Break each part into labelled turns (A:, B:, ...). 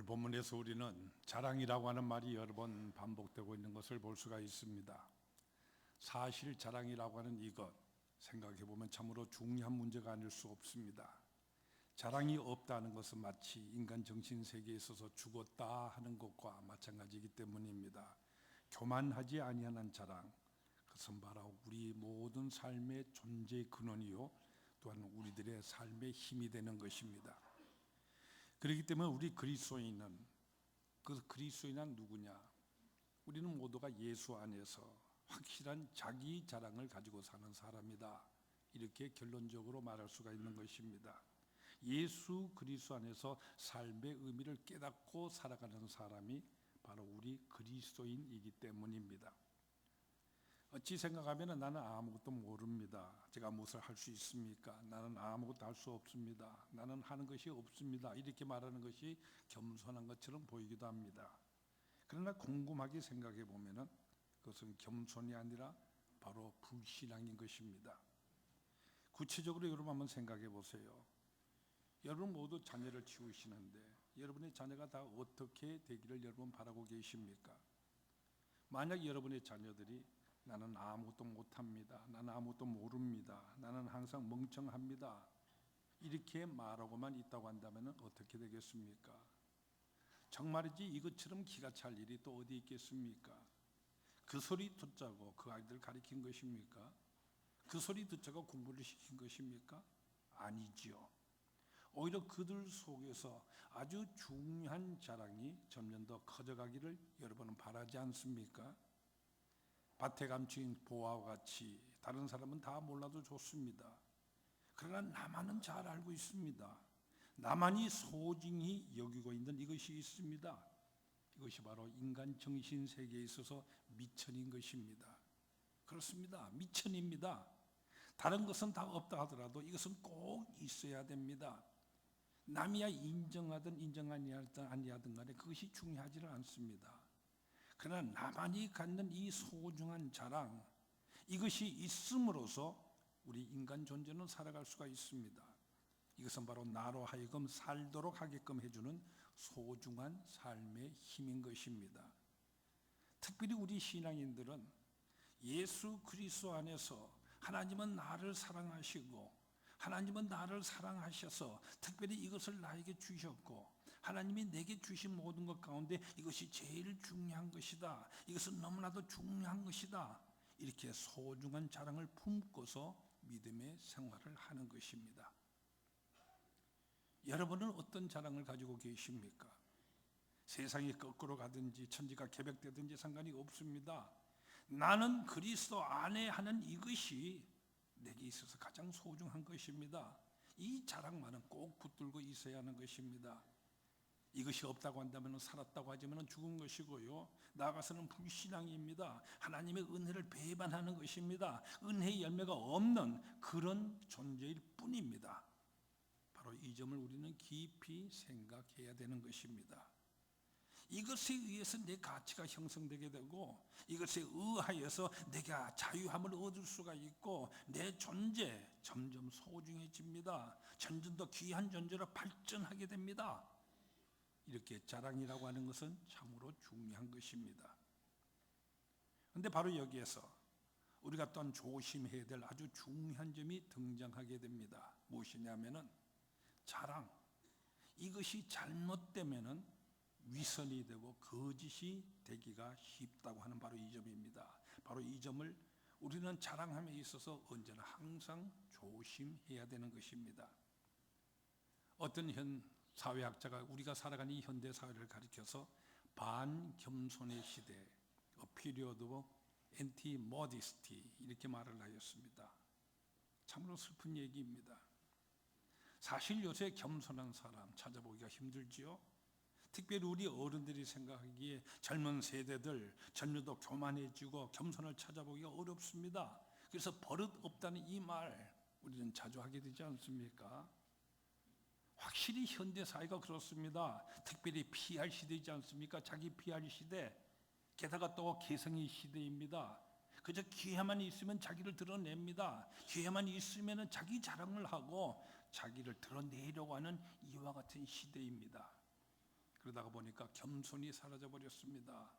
A: 오늘 본문에서 우리는 자랑이라고 하는 말이 여러 번 반복되고 있는 것을 볼 수가 있습니다. 사실 자랑이라고 하는 이것 생각해 보면 참으로 중요한 문제가 아닐 수 없습니다. 자랑이 없다는 것은 마치 인간 정신 세계에 있어서 죽었다 하는 것과 마찬가지이기 때문입니다. 교만하지 아니하는 자랑, 그것은 바로 우리 모든 삶의 존재의 근원이요 또한 우리들의 삶의 힘이 되는 것입니다. 그렇기 때문에 우리 그리스도인은, 그 그리스도인은 누구냐? 우리는 모두가 예수 안에서 확실한 자기 자랑을 가지고 사는 사람이다, 이렇게 결론적으로 말할 수가 있는 것입니다. 예수 그리스도 안에서 삶의 의미를 깨닫고 살아가는 사람이 바로 우리 그리스도인이기 때문입니다. 어찌 생각하면 나는 아무것도 모릅니다. 제가 무엇을 할 수 있습니까? 나는 아무것도 할 수 없습니다. 나는 하는 것이 없습니다. 이렇게 말하는 것이 겸손한 것처럼 보이기도 합니다. 그러나 곰곰하게 생각해 보면 그것은 겸손이 아니라 바로 불신앙인 것입니다. 구체적으로 여러분 한번 생각해 보세요. 여러분 모두 자녀를 키우시는데 여러분의 자녀가 다 어떻게 되기를 여러분 바라고 계십니까? 만약 여러분의 자녀들이 나는 아무것도 못합니다, 나는 아무것도 모릅니다, 나는 항상 멍청합니다, 이렇게 말하고만 있다고 한다면 어떻게 되겠습니까? 정말이지 이것처럼 기가 찰 일이 또 어디 있겠습니까? 그 소리 듣자고 그 아이들 가르친 것입니까? 그 소리 듣자고 공부를 시킨 것입니까? 아니지요. 오히려 그들 속에서 아주 중요한 자랑이 점점 더 커져가기를 여러분은 바라지 않습니까? 밭에 감춘 보화와 같이 다른 사람은 다 몰라도 좋습니다. 그러나 나만은 잘 알고 있습니다. 나만이 소중히 여기고 있는 이것이 있습니다. 이것이 바로 인간 정신 세계에 있어서 미천인 것입니다. 그렇습니다. 미천입니다. 다른 것은 다 없다 하더라도 이것은 꼭 있어야 됩니다. 남이야 인정하든 아니하든 간에 그것이 중요하지는 않습니다. 그러나 나만이 갖는 이 소중한 자랑, 이것이 있음으로써 우리 인간 존재는 살아갈 수가 있습니다. 이것은 바로 나로 하여금 살도록 하게끔 해주는 소중한 삶의 힘인 것입니다. 특별히 우리 신앙인들은 예수 그리스도 안에서 하나님은 나를 사랑하시고 하나님은 나를 사랑하셔서 특별히 이것을 나에게 주셨고 하나님이 내게 주신 모든 것 가운데 이것이 제일 중요한 것이다, 이것은 너무나도 중요한 것이다, 이렇게 소중한 자랑을 품고서 믿음의 생활을 하는 것입니다. 여러분은 어떤 자랑을 가지고 계십니까? 세상이 거꾸로 가든지 천지가 개벽되든지 상관이 없습니다. 나는 그리스도 안에 하는 이것이 내게 있어서 가장 소중한 것입니다. 이 자랑만은 꼭 붙들고 있어야 하는 것입니다. 이것이 없다고 한다면 살았다고 하지만 죽은 것이고요, 나아가서는 불신앙입니다. 하나님의 은혜를 배반하는 것입니다. 은혜의 열매가 없는 그런 존재일 뿐입니다. 바로 이 점을 우리는 깊이 생각해야 되는 것입니다. 이것에 의해서 내 가치가 형성되게 되고 이것에 의하여서 내가 자유함을 얻을 수가 있고 내 존재 점점 소중해집니다. 점점 더 귀한 존재로 발전하게 됩니다. 이렇게 자랑이라고 하는 것은 참으로 중요한 것입니다. 그런데 바로 여기에서 우리가 또한 조심해야 될 아주 중요한 점이 등장하게 됩니다. 무엇이냐면은 자랑, 이것이 잘못되면은 위선이 되고 거짓이 되기가 쉽다고 하는 바로 이 점입니다. 바로 이 점을 우리는 자랑함에 있어서 언제나 항상 조심해야 되는 것입니다. 어떤 현 사회학자가 우리가 살아가는 이 현대 사회를 가리켜서 반겸손의 시대, A period of anti-modesty, 이렇게 말을 하였습니다. 참으로 슬픈 얘기입니다. 사실 요새 겸손한 사람 찾아보기가 힘들지요. 특별히 우리 어른들이 생각하기에 젊은 세대들 점점 더 교만해지고 겸손을 찾아보기가 어렵습니다. 그래서 버릇 없다는 이 말 우리는 자주 하게 되지 않습니까? 확실히 현대 사회가 그렇습니다. 특별히 PR 시대이지 않습니까? 자기 PR 시대, 게다가 또 개성의 시대입니다. 그저 기회만 있으면 자기를 드러냅니다. 기회만 있으면 자기 자랑을 하고 자기를 드러내려고 하는 이와 같은 시대입니다. 그러다가 보니까 겸손이 사라져 버렸습니다.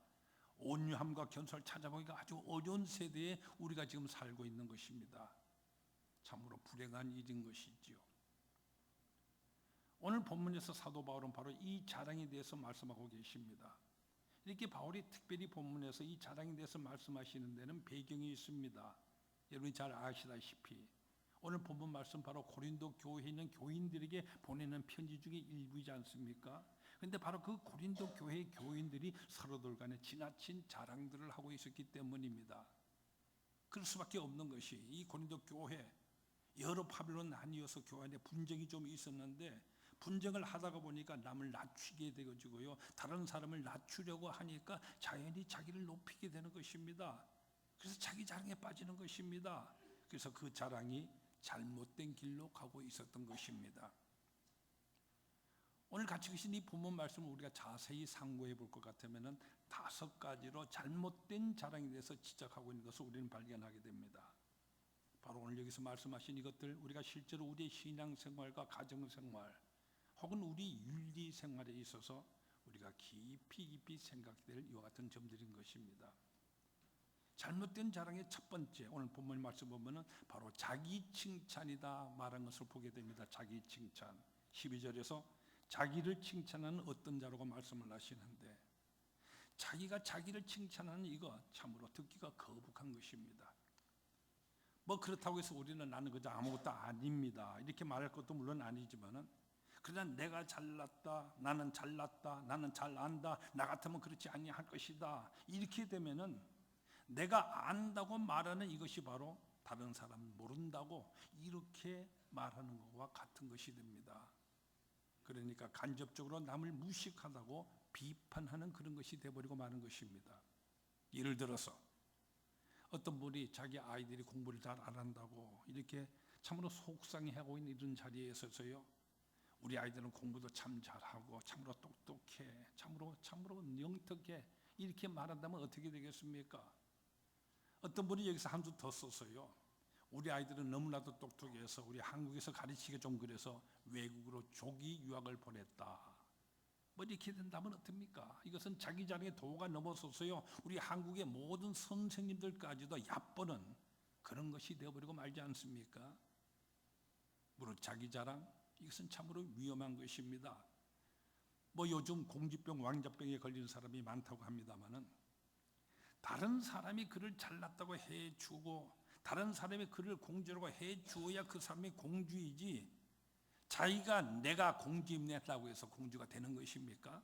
A: 온유함과 겸손을 찾아보기가 아주 어려운 세대에 우리가 지금 살고 있는 것입니다. 참으로 불행한 일인 것이지요. 오늘 본문에서 사도 바울은 바로 이 자랑에 대해서 말씀하고 계십니다. 이렇게 바울이 특별히 본문에서 이 자랑에 대해서 말씀하시는 데는 배경이 있습니다. 여러분이 잘 아시다시피 오늘 본문 말씀 바로 고린도 교회에 있는 교인들에게 보내는 편지 중에 일부이지 않습니까? 그런데 바로 그 고린도 교회의 교인들이 서로들 간에 지나친 자랑들을 하고 있었기 때문입니다. 그럴 수밖에 없는 것이 이 고린도 교회 여러 파별로 나뉘어서 교회 안에 분쟁이 좀 있었는데 분쟁을 하다가 보니까 남을 낮추게 되어지고요. 다른 사람을 낮추려고 하니까 자연히 자기를 높이게 되는 것입니다. 그래서 자기 자랑에 빠지는 것입니다. 그래서 그 자랑이 잘못된 길로 가고 있었던 것입니다. 오늘 같이 계신 이 본문 말씀을 우리가 자세히 상고해 볼 것 같으면 5가지로 잘못된 자랑에 대해서 지적하고 있는 것을 우리는 발견하게 됩니다. 바로 오늘 여기서 말씀하신 이것들 우리가 실제로 우리의 신앙생활과 가정생활 혹은 우리 윤리생활에 있어서 우리가 깊이 생각될 이와 같은 점들인 것입니다. 잘못된 자랑의 첫 번째 오늘 본문 말씀 보면은 바로 자기 칭찬이다 말한 것을 보게 됩니다. 자기 칭찬 12절에서 자기를 칭찬하는 어떤 자라고 말씀을 하시는데 자기가 자기를 칭찬하는 이거 참으로 듣기가 거북한 것입니다. 뭐 그렇다고 해서 우리는 나는 그저 아무것도 아닙니다 이렇게 말할 것도 물론 아니지만은 그냥 내가 잘났다 나는 잘났다 나는 잘 안다 나 같으면 그렇지 아니할 것이다 이렇게 되면은 내가 안다고 말하는 이것이 바로 다른 사람 모른다고 이렇게 말하는 것과 같은 것이 됩니다. 그러니까 간접적으로 남을 무식하다고 비판하는 그런 것이 되어버리고 마는 것입니다. 예를 들어서 어떤 분이 자기 아이들이 공부를 잘 안 한다고 이렇게 참으로 속상해하고 있는 이런 자리에 있어서요. 우리 아이들은 공부도 참 잘하고 참으로 똑똑해 참으로 영특해 이렇게 말한다면 어떻게 되겠습니까? 어떤 분이 여기서 한 줄 더 써서요. 우리 아이들은 너무나도 똑똑해서 우리 한국에서 가르치기가 좀 그래서 외국으로 조기 유학을 보냈다. 뭐 이렇게 된다면 어떻습니까? 이것은 자기 자랑의 도가 넘어서서요. 우리 한국의 모든 선생님들까지도 얕보는 그런 것이 되어버리고 말지 않습니까? 무릇 자기 자랑 이것은 참으로 위험한 것입니다. 뭐 요즘 공주병 왕자병에 걸리는 사람이 많다고 합니다마는 다른 사람이 그를 잘났다고 해주고 다른 사람이 그를 공주라고 해주어야 그 사람이 공주이지 자기가 내가 공주입냈다고 해서 공주가 되는 것입니까?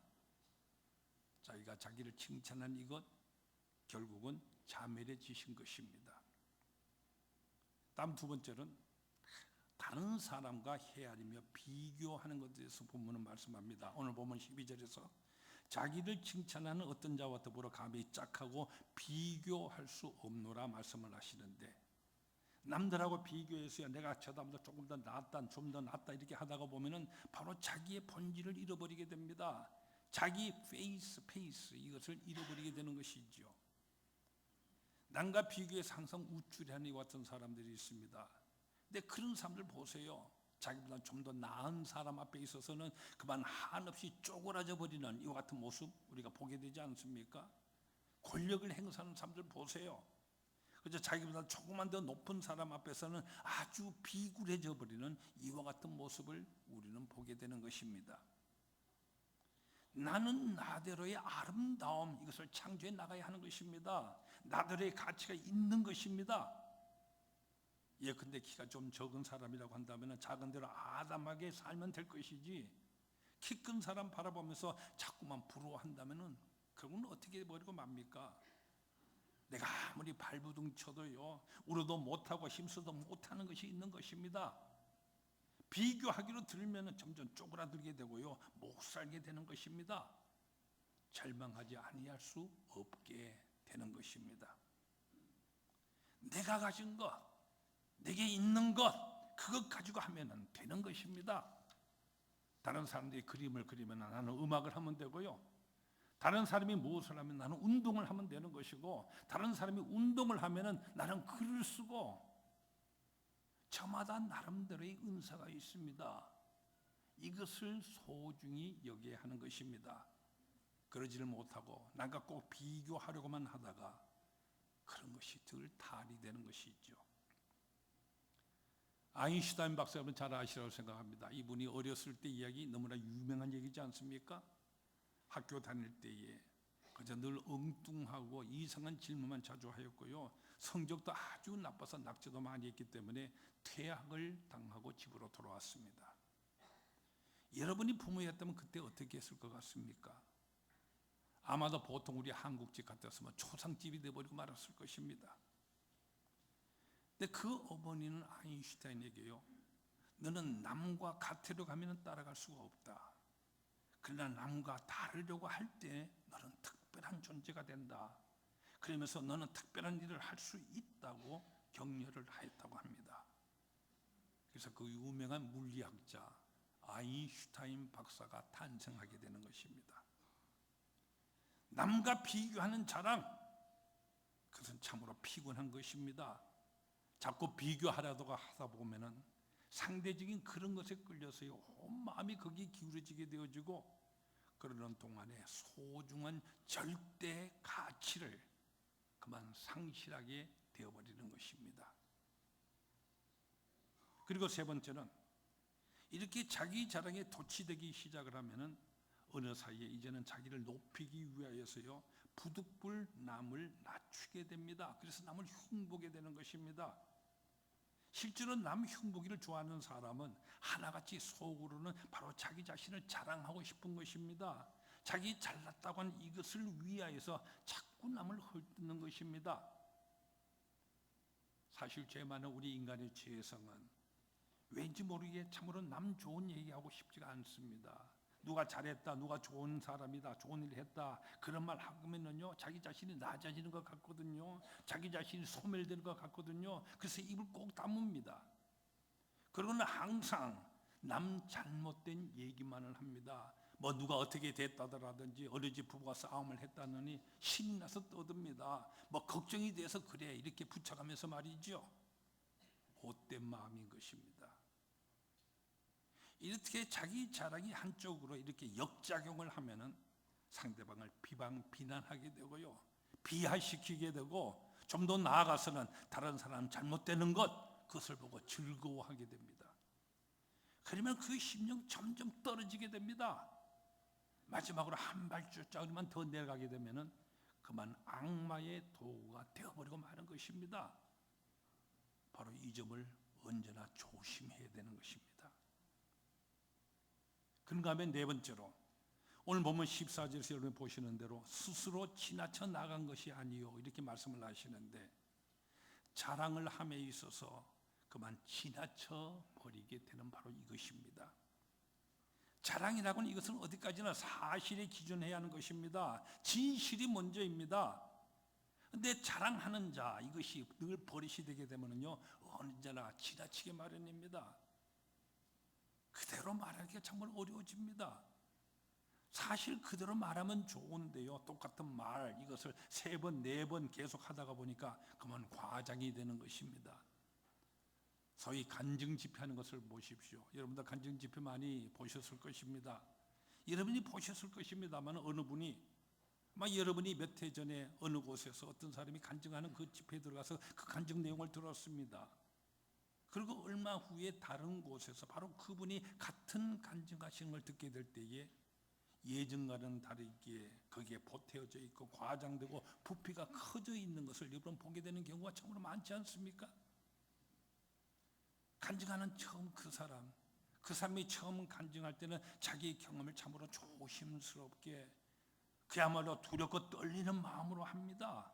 A: 자기가 자기를 칭찬한 이것 결국은 자멸해지신 것입니다. 다음 두 번째는 다른 사람과 헤아리며 비교하는 것에 대해서 본문은 말씀합니다. 오늘 본문 12절에서 자기를 칭찬하는 어떤 자와 더불어 감히 짝하고 비교할 수 없노라 말씀을 하시는데 남들하고 비교해서 내가 저다보다 조금 더 낫다 좀 더 낫다 이렇게 하다가 보면은 바로 자기의 본질을 잃어버리게 됩니다. 자기 페이스 이것을 잃어버리게 되는 것이죠. 남과 비교해서 항상 우쭐해하는 이와 같은 사람들이 있습니다. 근데 그런 사람들 보세요. 자기보다 좀 더 나은 사람 앞에 있어서는 그만 한없이 쪼그라져 버리는 이와 같은 모습 우리가 보게 되지 않습니까? 권력을 행사하는 사람들 보세요. 그저 자기보다 조금만 더 높은 사람 앞에서는 아주 비굴해져 버리는 이와 같은 모습을 우리는 보게 되는 것입니다. 나는 나대로의 아름다움 이것을 창조해 나가야 하는 것입니다. 나대로의 가치가 있는 것입니다. 예컨대 키가 좀 적은 사람이라고 한다면 작은 대로 아담하게 살면 될 것이지 키 큰 사람 바라보면서 자꾸만 부러워한다면 그건 어떻게 버리고 맙니까? 내가 아무리 발부둥 쳐도요 울어도 못하고 힘써도 못하는 것이 있는 것입니다. 비교하기로 들면 점점 쪼그라들게 되고요 못 살게 되는 것입니다. 절망하지 아니할 수 없게 되는 것입니다. 내가 가진 것 내게 있는 것 그것 가지고 하면 되는 것입니다. 다른 사람들이 그림을 그리면 나는 음악을 하면 되고요 다른 사람이 무엇을 하면 나는 운동을 하면 되는 것이고 다른 사람이 운동을 하면 나는 글을 쓰고 저마다 나름대로의 은사가 있습니다. 이것을 소중히 여겨야 하는 것입니다. 그러지를 못하고 남과 꼭 비교하려고만 하다가 그런 것이 늘 탈이 되는 것이죠. 아인슈타인 박사는 잘 아시라고 생각합니다. 이분이 어렸을 때 이야기 너무나 유명한 얘기지 않습니까? 학교 다닐 때에 그저 늘 엉뚱하고 이상한 질문만 자주 하였고요. 성적도 아주 나빠서 낙제도 많이 했기 때문에 퇴학을 당하고 집으로 돌아왔습니다. 여러분이 부모였다면 그때 어떻게 했을 것 같습니까? 아마도 보통 우리 한국집 같았으면 초상집이 되어버리고 말았을 것입니다. 근데 그 어머니는 아인슈타인에게요, 너는 남과 같으려 가면 따라갈 수가 없다. 그러나 남과 다르려고 할 때 너는 특별한 존재가 된다. 그러면서 너는 특별한 일을 할 수 있다고 격려를 하였다고 합니다. 그래서 그 유명한 물리학자 아인슈타인 박사가 탄생하게 되는 것입니다. 남과 비교하는 자랑, 그것은 참으로 피곤한 것입니다. 자꾸 비교하려다가 하다 보면은 상대적인 그런 것에 끌려서요, 온 마음이 거기에 기울어지게 되어지고 그러는 동안에 소중한 절대 가치를 그만 상실하게 되어버리는 것입니다. 그리고 세 번째는 이렇게 자기 자랑에 도취되기 시작을 하면은 어느 사이에 이제는 자기를 높이기 위하여서요, 부득불 남을 낮추게 됩니다. 그래서 남을 흉보게 되는 것입니다. 실제로 남 흉보기를 좋아하는 사람은 하나같이 속으로는 바로 자기 자신을 자랑하고 싶은 것입니다. 자기 잘났다고 하는 이것을 위하여서 자꾸 남을 헐뜯는 것입니다. 사실 죄 많은 우리 인간의 죄성은 왠지 모르게 참으로 남 좋은 얘기하고 싶지가 않습니다. 누가 잘했다, 누가 좋은 사람이다, 좋은 일 했다, 그런 말 하면은요, 자기 자신이 낮아지는 것 같거든요. 자기 자신이 소멸되는 것 같거든요. 그래서 입을 꼭 다뭅니다. 그러고는 항상 남 잘못된 얘기만을 합니다. 뭐 누가 어떻게 됐다더라든지 어느 집 부부가 싸움을 했다느니 신이 나서 떠듭니다. 뭐 걱정이 돼서 그래 이렇게 붙여가면서 말이죠. 못된 마음인 것입니다. 이렇게 자기 자랑이 한쪽으로 이렇게 역작용을 하면은 상대방을 비난하게 되고요, 비하시키게 되고, 좀 더 나아가서는 다른 사람 잘못되는 것, 그것을 보고 즐거워하게 됩니다. 그러면 그 심령 점점 떨어지게 됩니다. 마지막으로 한 발자국만 더 내려가게 되면은 그만 악마의 도구가 되어버리고 마는 것입니다. 바로 이 점을 언제나 조심해야 되는 것입니다. 그런가 하면 네 번째로, 오늘 보면 14절에서 여러분이 보시는 대로 스스로 지나쳐 나간 것이 아니요 이렇게 말씀을 하시는데, 자랑을 함에 있어서 그만 지나쳐 버리게 되는 바로 이것입니다. 자랑이라고는 이것은 어디까지나 사실에 기준해야 하는 것입니다. 진실이 먼저입니다. 그런데 자랑하는 자, 이것이 늘 버릇이 되게 되면요, 언제나 지나치게 마련입니다. 그대로 말하기가 정말 어려워집니다. 사실 그대로 말하면 좋은데요, 똑같은 말 이것을 3번, 4번 계속 하다가 보니까 그만 과장이 되는 것입니다. 소위 간증집회하는 것을 보십시오. 여러분들 간증집회 많이 보셨을 것입니다. 여러분이 보셨을 것입니다만 어느 분이 막 여러분이 몇 해 전에 어느 곳에서 어떤 사람이 간증하는 그 집회에 들어가서 그 간증 내용을 들었습니다. 그리고 얼마 후에 다른 곳에서 바로 그분이 같은 간증하시는 걸 듣게 될 때에 예전과는 다르게 거기에 보태어져 있고 과장되고 부피가 커져 있는 것을 여러분 보게 되는 경우가 참으로 많지 않습니까? 간증하는 처음 그 사람이 처음 간증할 때는 자기의 경험을 참으로 조심스럽게, 그야말로 두렵고 떨리는 마음으로 합니다.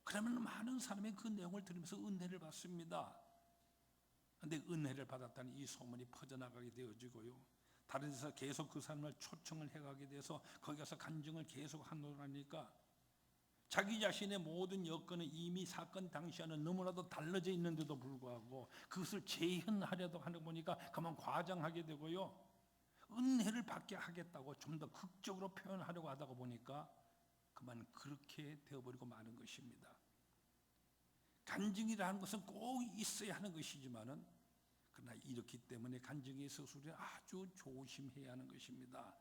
A: 그러면 많은 사람이 그 내용을 들으면서 은혜를 받습니다. 그런데 은혜를 받았다는 이 소문이 퍼져나가게 되어지고요, 다른 데서 계속 그 사람을 초청을 해가게 돼서 거기 가서 간증을 계속 하노라니까 자기 자신의 모든 여건은 이미 사건 당시와는 너무나도 달라져 있는데도 불구하고 그것을 재현하려고 하는 거 보니까 그만 과장하게 되고요, 은혜를 받게 하겠다고 좀 더 극적으로 표현하려고 하다가 보니까 그만 그렇게 되어버리고 마는 것입니다. 간증이라는 것은 꼭 있어야 하는 것이지만은 그러나 이렇기 때문에 간증에 있어서 우리는 아주 조심해야 하는 것입니다.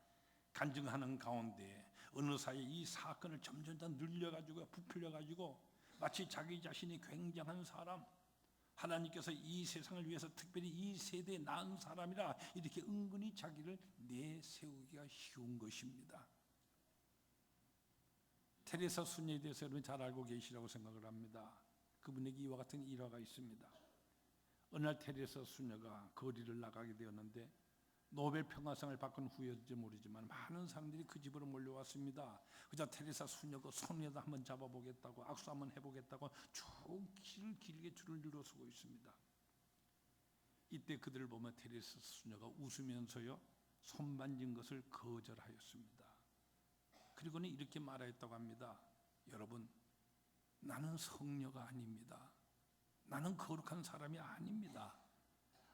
A: 간증하는 가운데 어느 사이에 이 사건을 점점 더 늘려가지고 부풀려가지고 마치 자기 자신이 굉장한 사람, 하나님께서 이 세상을 위해서 특별히 이 세대에 낳은 사람이라 이렇게 은근히 자기를 내세우기가 쉬운 것입니다. 테레사 수녀에 대해서 여러분 잘 알고 계시라고 생각을 합니다. 그분에게 이와 같은 일화가 있습니다. 어느 날 테레사 수녀가 거리를 나가게 되었는데 노벨 평화상을 받은 후였는지 모르지만 많은 사람들이 그 집으로 몰려왔습니다. 그저 테레사 수녀가 손에다 한번 잡아보겠다고, 악수 한번 해보겠다고 쭉 길게 줄을 이루어서고 있습니다. 이때 그들을 보면 테레사 수녀가 웃으면서요 손 만진 것을 거절하였습니다. 그리고는 이렇게 말하였다고 합니다. 여러분, 나는 성녀가 아닙니다. 나는 거룩한 사람이 아닙니다.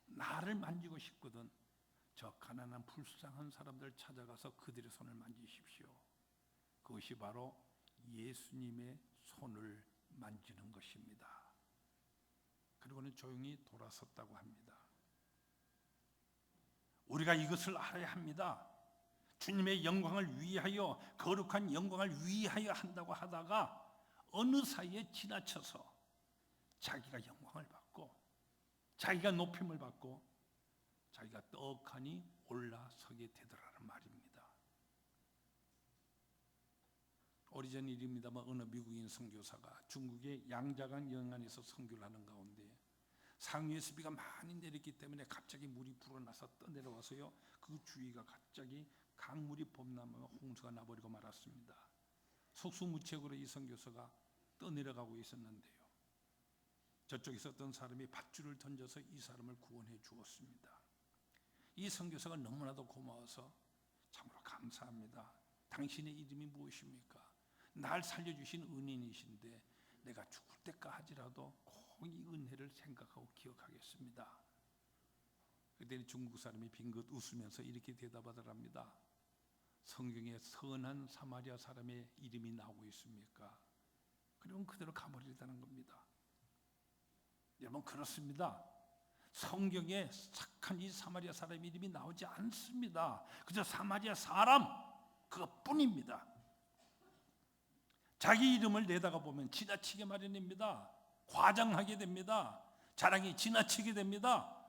A: 나를 만지고 싶거든 저 가난한 불쌍한 사람들 찾아가서 그들의 손을 만지십시오. 그것이 바로 예수님의 손을 만지는 것입니다. 그리고는 조용히 돌아섰다고 합니다. 우리가 이것을 알아야 합니다. 주님의 영광을 위하여, 거룩한 영광을 위하여 한다고 하다가 어느 사이에 지나쳐서 자기가 영광을 받고 자기가 높임을 받고 자기가 떡하니 올라서게 되더라는 말입니다. 오래전 일입니다만 어느 미국인 선교사가 중국의 양자강 영안에서 선교를 하는 가운데 상류에서 비가 많이 내렸기 때문에 갑자기 물이 불어나서 떠내려와서요 그 주위가 갑자기 강물이 범람하며 홍수가 나버리고 말았습니다. 속수무책으로 이 선교사가 떠내려가고 있었는데요, 저쪽에서 어떤 사람이 밧줄을 던져서 이 사람을 구원해 주었습니다. 이 선교사가 너무나도 고마워서 참으로 감사합니다. 당신의 이름이 무엇입니까? 날 살려주신 은인이신데 내가 죽을 때까지라도 꼭 이 은혜를 생각하고 기억하겠습니다. 그때 중국 사람이 빙긋 웃으면서 이렇게 대답하더랍니다. 성경에 선한 사마리아 사람의 이름이 나오고 있습니까? 그러면 그대로 가버리다는 겁니다. 여러분, 그렇습니다. 성경에 착한 이 사마리아 사람의 이름이 나오지 않습니다. 그저 사마리아 사람 그것뿐입니다. 자기 이름을 내다가 보면 지나치게 마련입니다. 과장하게 됩니다. 자랑이 지나치게 됩니다.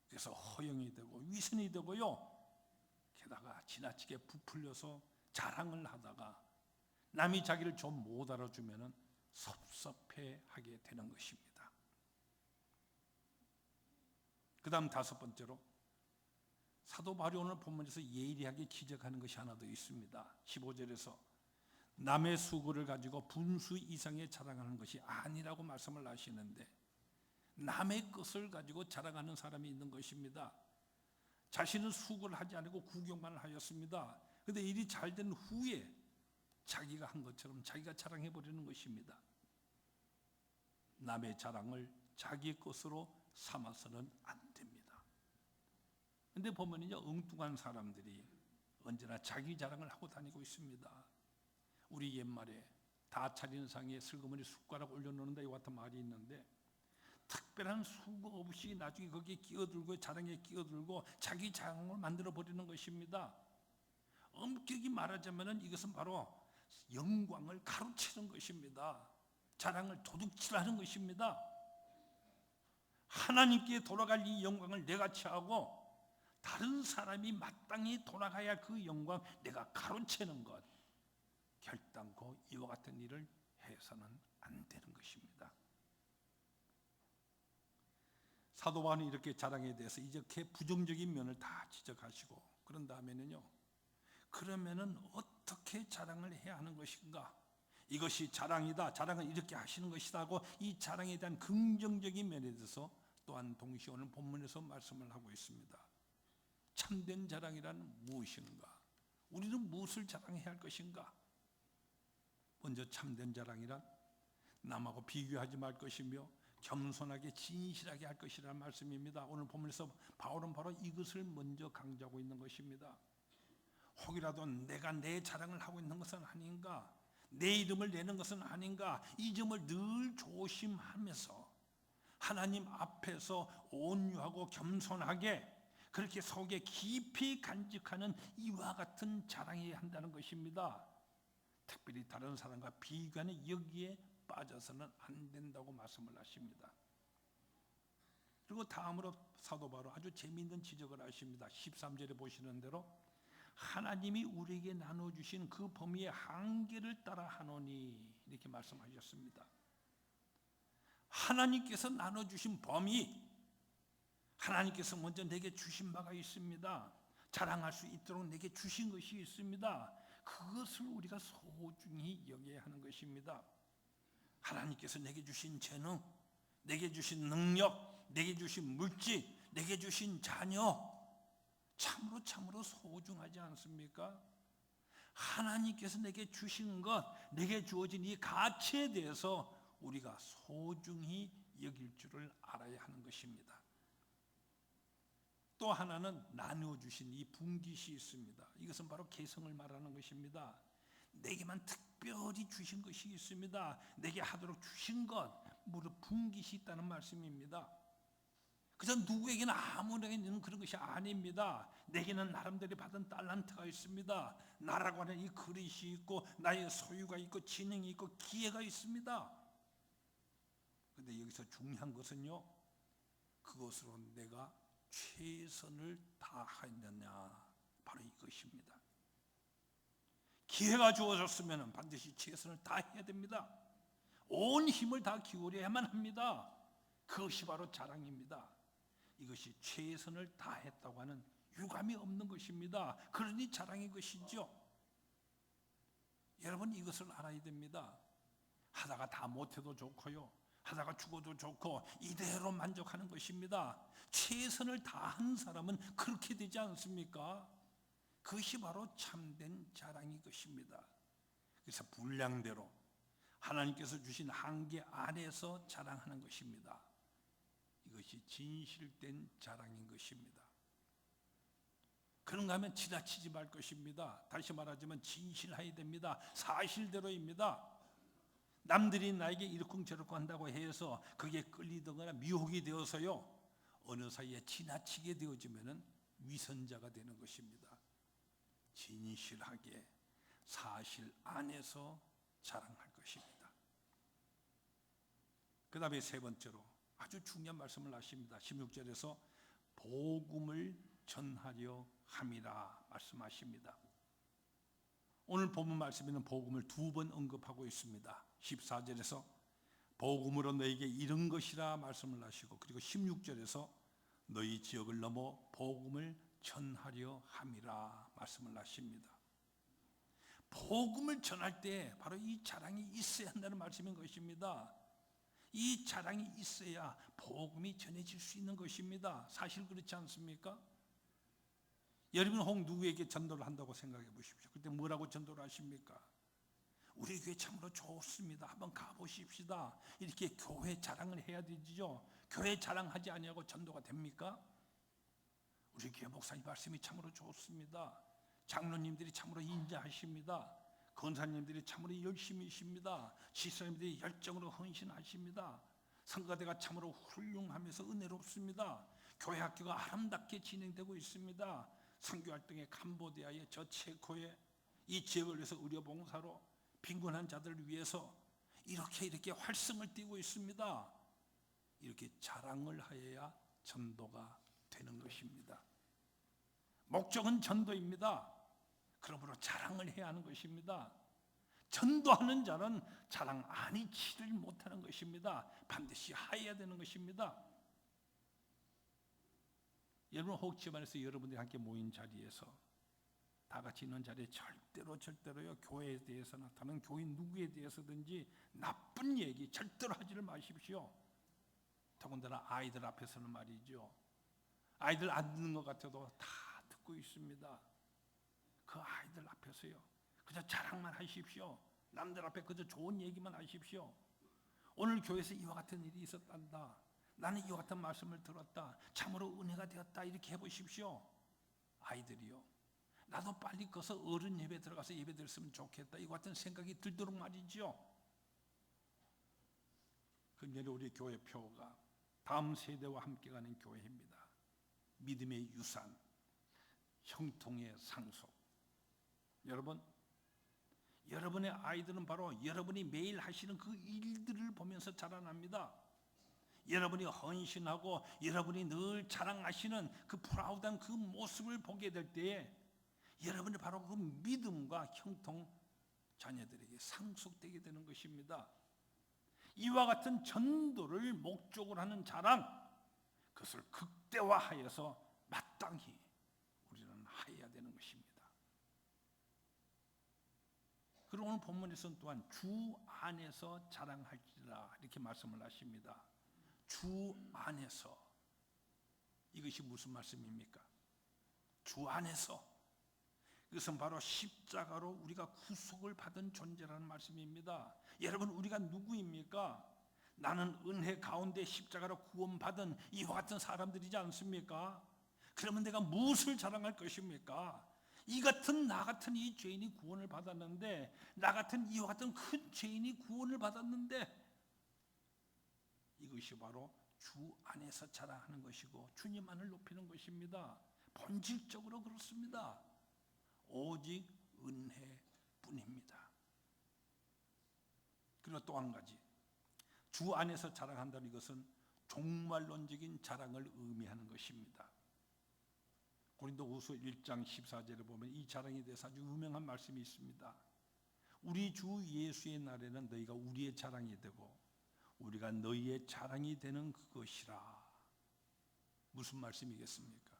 A: 그래서 허영이 되고 위선이 되고요, 게다가 지나치게 부풀려서 자랑을 하다가 남이 자기를 좀 못 알아주면 섭섭해하게 되는 것입니다. 그 다음 다섯 번째로 사도 바울이 오늘 본문에서 예리하게 지적하는 것이 하나 더 있습니다. 15절에서 남의 수고를 가지고 분수 이상의 자랑하는 것이 아니라고 말씀을 하시는데, 남의 것을 가지고 자랑하는 사람이 있는 것입니다. 자신은 수고를 하지 않고 구경만 하였습니다. 그런데 일이 잘 된 후에 자기가 한 것처럼 자기가 자랑해버리는 것입니다. 남의 자랑을 자기 것으로 삼아서는 안 됩니다. 그런데 보면요, 엉뚱한 사람들이 언제나 자기 자랑을 하고 다니고 있습니다. 우리 옛말에 다 차린 상에 슬그머니 숟가락 올려놓는다 이와 같은 말이 있는데, 특별한 수고 없이 나중에 거기에 끼어들고 자랑에 끼어들고 자기 자랑을 만들어 버리는 것입니다. 엄격히 말하자면 이것은 바로 영광을 가로채는 것입니다. 자랑을 도둑질하는 것입니다. 하나님께 돌아갈 이 영광을 내가 취하고 다른 사람이 마땅히 돌아가야 할 그 영광 내가 가로채는 것, 결단코 이와 같은 일을 해서는 안 되는 것입니다. 사도 바울은 이렇게 자랑에 대해서 이렇게 부정적인 면을 다 지적하시고, 그런 다음에는요, 그러면은 어떻게 자랑을 해야 하는 것인가? 이것이 자랑이다, 자랑은 이렇게 하시는 것이다 하고 이 자랑에 대한 긍정적인 면에 대해서 또한 동시에 오늘 본문에서 말씀을 하고 있습니다. 참된 자랑이란 무엇인가? 우리는 무엇을 자랑해야 할 것인가? 먼저 참된 자랑이란 남하고 비교하지 말 것이며 겸손하게 진실하게 할 것이라는 말씀입니다. 오늘 본문에서 바울은 바로 이것을 먼저 강조하고 있는 것입니다. 혹이라도 내가 내 자랑을 하고 있는 것은 아닌가, 내 이름을 내는 것은 아닌가, 이 점을 늘 조심하면서 하나님 앞에서 온유하고 겸손하게 그렇게 속에 깊이 간직하는 이와 같은 자랑해야 한다는 것입니다. 특별히 다른 사람과 비교하는 여기에 빠져서는 안 된다고 말씀을 하십니다. 그리고 다음으로 사도 바로 아주 재미있는 지적을 하십니다. 13절에 보시는 대로 하나님이 우리에게 나눠주신 그 범위의 한계를 따라 하노니 이렇게 말씀하셨습니다. 하나님께서 나눠주신 범위, 하나님께서 먼저 내게 주신 바가 있습니다. 자랑할 수 있도록 내게 주신 것이 있습니다. 그것을 우리가 소중히 여겨야 하는 것입니다. 하나님께서 내게 주신 재능, 내게 주신 능력, 내게 주신 물질, 내게 주신 자녀, 참으로 소중하지 않습니까? 하나님께서 내게 주신 것, 내게 주어진 이 가치에 대해서 우리가 소중히 여길 줄을 알아야 하는 것입니다. 또 하나는 나누어 주신 이 분깃이 있습니다. 이것은 바로 개성을 말하는 것입니다. 내게만 특별히 주신 것이 있습니다. 내게 하도록 주신 것, 무릇 분깃이 있다는 말씀입니다. 그저 누구에게나 아무에게나 있는 그런 것이 아닙니다. 내게는 나름대로 받은 달란트가 있습니다. 나라고 하는 이 그릇이 있고 나의 소유가 있고 지능이 있고 기회가 있습니다. 그런데 여기서 중요한 것은요, 그것으로 내가 최선을 다하느냐, 바로 이것입니다. 기회가 주어졌으면 반드시 최선을 다해야 됩니다. 온 힘을 다 기울여야만 합니다. 그것이 바로 자랑입니다. 이것이 최선을 다했다고 하는 유감이 없는 것입니다. 그러니 자랑인 것이죠. 여러분, 이것을 알아야 됩니다. 하다가 다 못해도 좋고요, 하다가 죽어도 좋고 이대로 만족하는 것입니다. 최선을 다한 사람은 그렇게 되지 않습니까? 그것이 바로 참된 자랑인 것입니다. 그래서 분량대로 하나님께서 주신 한계 안에서 자랑하는 것입니다. 이것이 진실된 자랑인 것입니다. 그런가 하면 지나치지 말 것입니다. 다시 말하자면 진실해야 됩니다. 사실대로입니다. 남들이 나에게 이러쿵저러쿵 한다고 해서 그게 끌리거나 미혹이 되어서요, 어느 사이에 지나치게 되어지면 위선자가 되는 것입니다. 진실하게 사실 안에서 자랑할 것입니다. 그 다음에 세 번째로 아주 중요한 말씀을 하십니다. 16절에서 복음을 전하려 함이라 말씀하십니다. 오늘 본문 말씀에는 복음을 두 번 언급하고 있습니다. 14절에서 복음으로 너에게 이른 것이라 말씀을 하시고, 그리고 16절에서 너희 지역을 넘어 복음을 전하려 함이라 말씀을 하십니다. 복음을 전할 때 바로 이 자랑이 있어야 한다는 말씀인 것입니다. 이 자랑이 있어야 복음이 전해질 수 있는 것입니다. 사실 그렇지 않습니까? 여러분 혹 누구에게 전도를 한다고 생각해 보십시오. 그때 뭐라고 전도를 하십니까? 우리 교회 참으로 좋습니다. 한번 가보십시다. 이렇게 교회 자랑을 해야 되죠. 교회 자랑하지 아니하고 전도가 됩니까? 우리 교회 목사님 말씀이 참으로 좋습니다. 장로님들이 참으로 인자하십니다. 권사님들이 참으로 열심히십니다. 지사님들이 열정으로 헌신하십니다. 성가대가 참으로 훌륭하면서 은혜롭습니다. 교회 학교가 아름답게 진행되고 있습니다. 선교활동의 캄보디아에, 저 체코에, 이 지역을 위해서 의료봉사로 빈곤한 자들을 위해서 이렇게 활성을 띠고 있습니다. 이렇게 자랑을 하여야 전도가 되는 것입니다. 목적은 전도입니다. 그러므로 자랑을 해야 하는 것입니다. 전도하는 자는 자랑 아니치를 못하는 것입니다. 반드시 하여야 되는 것입니다. 여러분 혹 집안에서 여러분들이 함께 모인 자리에서 다 같이 있는 자리에 절대로요, 교회에 대해서나 다른 교인 누구에 대해서든지 나쁜 얘기 절대로 하지를 마십시오. 더군다나 아이들 앞에서는 말이죠. 아이들 안 듣는 것 같아도 다 듣고 있습니다. 그 아이들 앞에서요, 그저 자랑만 하십시오. 남들 앞에 그저 좋은 얘기만 하십시오. 오늘 교회에서 이와 같은 일이 있었단다, 나는 이와 같은 말씀을 들었다, 참으로 은혜가 되었다, 이렇게 해보십시오. 아이들이요, 나도 빨리 커서 어른 예배 들어가서 예배 드렸으면 좋겠다, 이와 같은 생각이 들도록 말이죠. 금년에 우리 교회 표가 다음 세대와 함께 가는 교회입니다. 믿음의 유산, 형통의 상속. 여러분, 여러분의 아이들은 바로 여러분이 매일 하시는 그 일들을 보면서 자라납니다. 여러분이 헌신하고 여러분이 늘 자랑하시는 그 프라우드한 그 모습을 보게 될 때에 여러분이 바로 그 믿음과 형통 자녀들에게 상속되게 되는 것입니다. 이와 같은 전도를 목적으로 하는 자랑, 그것을 극대화하여서 마땅히 우리는 해야 되는 것입니다. 그리고 오늘 본문에서는 또한 주 안에서 자랑할지라 이렇게 말씀을 하십니다. 주 안에서. 이것이 무슨 말씀입니까? 주 안에서. 그것은 바로 십자가로 우리가 구속을 받은 존재라는 말씀입니다. 여러분, 우리가 누구입니까? 나는 은혜 가운데 십자가로 구원받은 이와 같은 사람들이지 않습니까? 그러면 내가 무엇을 자랑할 것입니까? 나 같은 이 죄인이 구원을 받았는데, 나 같은 이와 같은 큰 죄인이 구원을 받았는데, 이것이 바로 주 안에서 자랑하는 것이고 주님만을 높이는 것입니다. 본질적으로 그렇습니다. 오직 은혜뿐입니다. 그리고 또 한 가지, 주 안에서 자랑한다는 것은 종말론적인 자랑을 의미하는 것입니다. 고린도후서 1장 14절에 보면 이 자랑에 대해서 아주 유명한 말씀이 있습니다. 우리 주 예수의 날에는 너희가 우리의 자랑이 되고 우리가 너희의 자랑이 되는 그것이라. 무슨 말씀이겠습니까?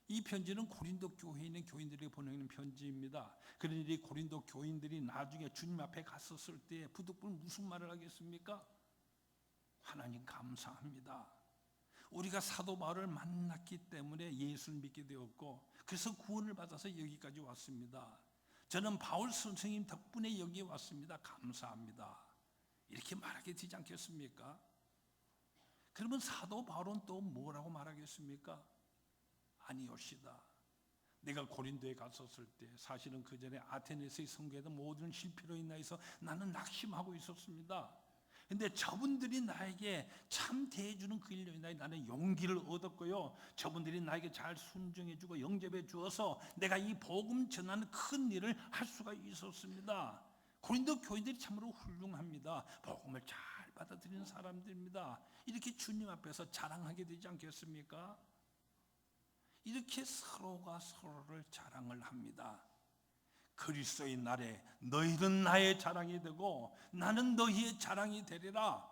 A: 이 편지는 고린도 교회에 있는 교인들에게 보내는 편지입니다. 그런데 이 고린도 교인들이 나중에 주님 앞에 갔었을 때 부득불 무슨 말을 하겠습니까? 하나님 감사합니다. 우리가 사도 바울을 만났기 때문에 예수를 믿게 되었고 그래서 구원을 받아서 여기까지 왔습니다. 저는 바울 선생님 덕분에 여기에 왔습니다. 감사합니다. 이렇게 말하게 되지 않겠습니까? 그러면 사도 바울은 또 뭐라고 말하겠습니까? 아니옵시다. 내가 고린도에 갔었을 때 사실은 그 전에 아테네스의 성교회는 모든 실패로 인하여서 나는 낙심하고 있었습니다. 근데 저분들이 나에게 참 대해주는 그 일로 인하여 나는 용기를 얻었고요. 저분들이 나에게 잘 순종해주고 영접해 주어서 내가 이 복음 전하는 큰 일을 할 수가 있었습니다. 고린도 교인들이 참으로 훌륭합니다. 복음을 잘 받아들이는 사람들입니다. 이렇게 주님 앞에서 자랑하게 되지 않겠습니까? 이렇게 서로가 서로를 자랑을 합니다. 그리스도의 날에 너희는 나의 자랑이 되고 나는 너희의 자랑이 되리라.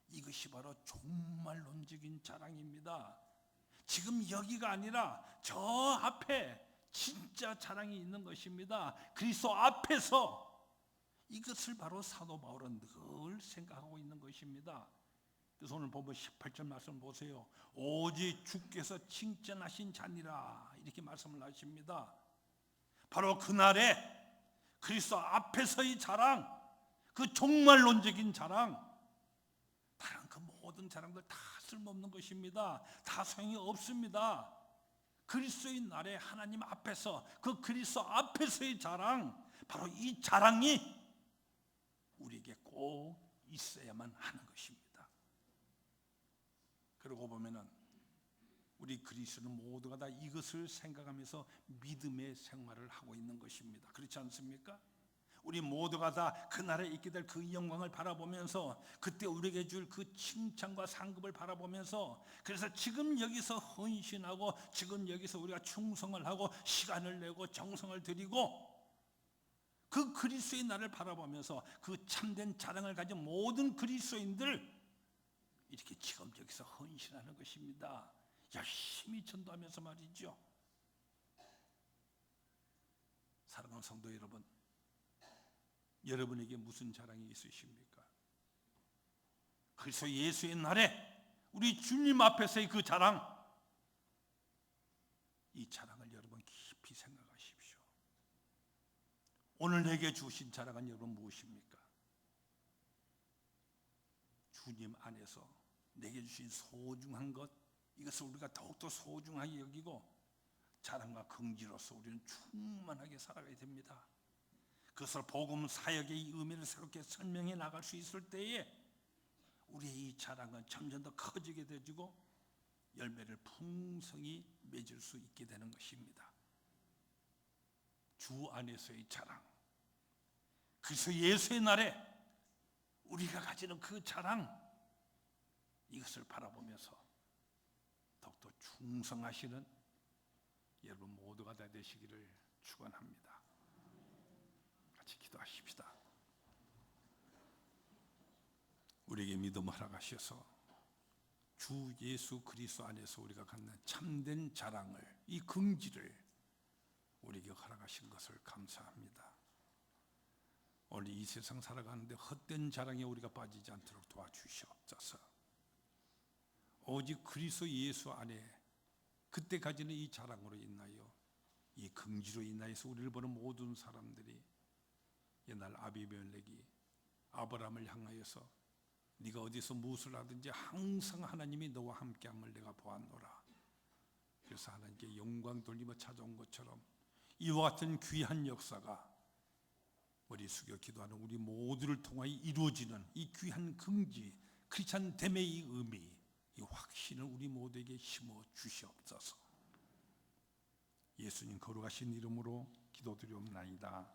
A: 이것이 바로 종말론적인 자랑입니다. 지금 여기가 아니라 저 앞에 진짜 자랑이 있는 것입니다. 그리스도 앞에서. 이것을 바로 사도 바울은 늘 생각하고 있는 것입니다. 그래서 오늘 보면 18절 말씀 보세요. 오직 주께서 칭찬하신 자니라 이렇게 말씀을 하십니다. 바로 그날에 그리스도 앞에서의 자랑, 그 종말론적인 자랑, 다른 그 모든 자랑들 다 쓸모없는 것입니다. 다 소용이 없습니다. 그리스도의 날에 하나님 앞에서 그 그리스도 앞에서의 자랑, 바로 이 자랑이 우리에게 꼭 있어야만 하는 것입니다. 그러고 보면은 우리 그리스도는 모두가 다 이것을 생각하면서 믿음의 생활을 하고 있는 것입니다. 그렇지 않습니까? 우리 모두가 다 그날에 있게 될 그 영광을 바라보면서 그때 우리에게 줄 그 칭찬과 상급을 바라보면서 그래서 지금 여기서 헌신하고 지금 여기서 우리가 충성을 하고 시간을 내고 정성을 들이고 그 그리스도의 날을 바라보면서 그 참된 자랑을 가진 모든 그리스도인들 이렇게 지금 여기서 헌신하는 것입니다. 열심히 전도하면서 말이죠. 사랑하는 성도 여러분, 여러분에게 무슨 자랑이 있으십니까? 그래서 예수의 날에 우리 주님 앞에서의 그 자랑, 이 자랑을 여러분 깊이 생각하십시오. 오늘 내게 주신 자랑은 여러분 무엇입니까? 주님 안에서 내게 주신 소중한 것, 이것을 우리가 더욱더 소중하게 여기고 자랑과 긍지로서 우리는 충만하게 살아가야 됩니다. 그것을 복음 사역의 의미를 새롭게 설명해 나갈 수 있을 때에 우리의 이 자랑은 점점 더 커지게 되지고 열매를 풍성히 맺을 수 있게 되는 것입니다. 주 안에서의 자랑, 그래서 예수의 날에 우리가 가지는 그 자랑, 이것을 바라보면서 더욱더 충성하시는 여러분 모두가 다 되시기를 축원합니다. 같이 기도하십시다. 우리에게 믿음을 허락하셔서 주 예수 그리스도 안에서 우리가 갖는 참된 자랑을, 이 긍지를 우리에게 허락하신 것을 감사합니다. 오늘 이 세상 살아가는데 헛된 자랑에 우리가 빠지지 않도록 도와주시옵소서. 오직 그리스도 예수 안에 그때 가지는 이 자랑으로 인하여, 이 긍지로 인하여서 우리를 보는 모든 사람들이 옛날 아비멜렉이 아브라함을 향하여서 네가 어디서 무엇을 하든지 항상 하나님이 너와 함께함을 내가 보았노라. 그래서 하나님께 영광 돌리며 찾아온 것처럼 이와 같은 귀한 역사가 머리 숙여 기도하는 우리 모두를 통하여 이루어지는 이 귀한 긍지, 크리스찬됨의 이 의미, 이 확신을 우리 모두에게 심어 주시옵소서. 예수님 거룩하신 이름으로 기도드리옵나이다.